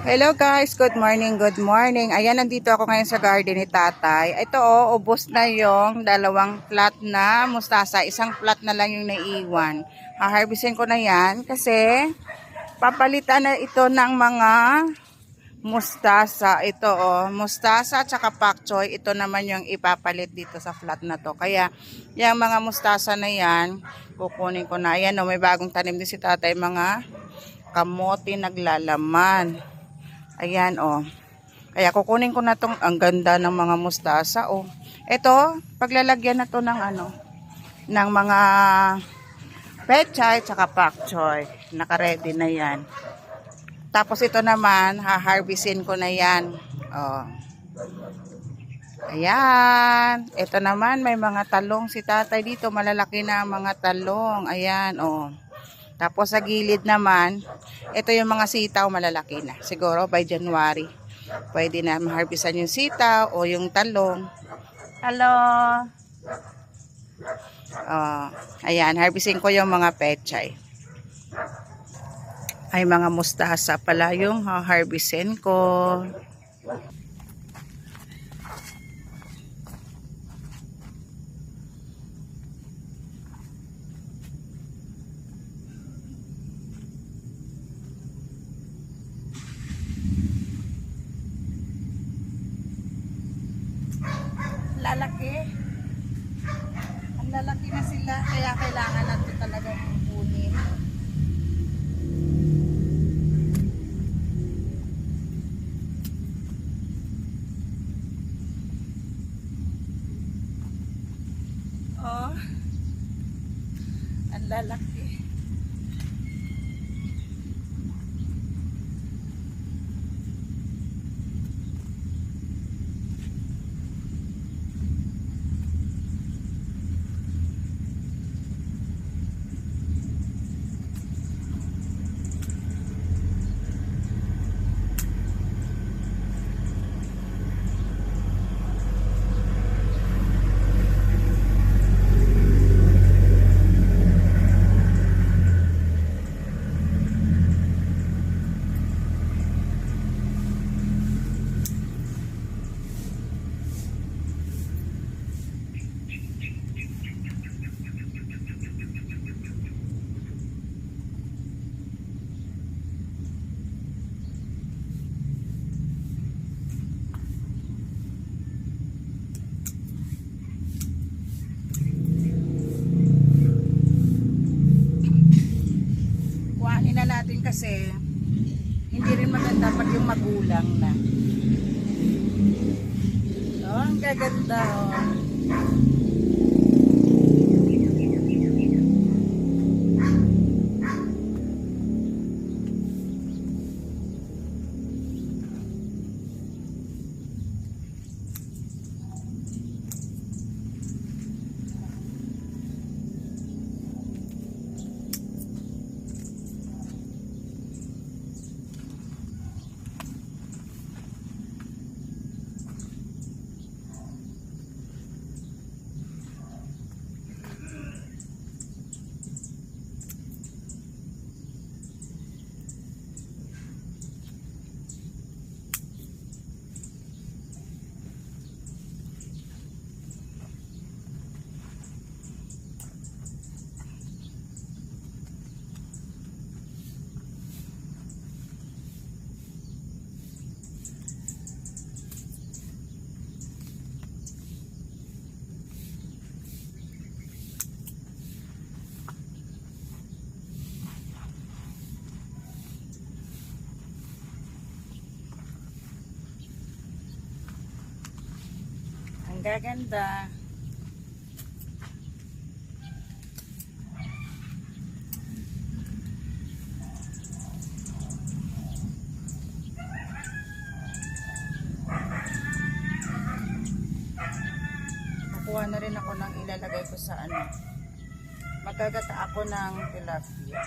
Hello guys, good morning, good morning. Ayan, nandito ako ngayon sa garden ni tatay. Ito ubos na yung dalawang plat na mustasa. Isang plat na lang yung naiiwan. Haharbisin ko na yan kasi papalitan na ito ng mga mustasa. Ito mustasa at saka pak choy. Ito naman yung ipapalit dito sa plat na to. Kaya yung mga mustasa na yan, kukunin ko na. Ayan may bagong tanim din si tatay, mga kamote naglalaman. Ayan Kaya kukunin ko na tong, ang ganda ng mga mustasa Ito, paglalagyan na to ng ng mga pechay tsaka pak choy. Naka-ready na 'yan. Tapos ito naman, haharbisin ko na 'yan. Ayan, ito naman may mga talong si tatay dito, malalaki na ang mga talong. Ayan Tapos sa gilid naman, ito yung mga sitaw, malalaki na. Siguro by January, pwede na maharbisan yung sitaw o yung talong. Hello! Ayan, harbisin ko yung mga pechay. Ay, mga mustasa pala yung harbisin ko. Lalaki. Ang lalaki na sila, kaya kailangan natin talaga kunin. Ang lalaki. Natin kasi hindi rin maganda pag yung magulang na. Ang gaganda ang gaganda. Kukuha na rin ako ng ilalagay ko sa magagata ako ng tilapia.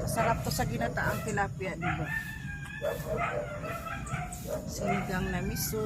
Masarap to sa ginataang tilapia, diba? Sinigang na miso.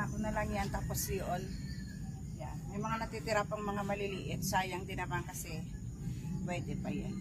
ko na lang yan, tapos yun. Yan. May mga natitira pang mga maliliit. Sayang din naman kasi pwede pa yan.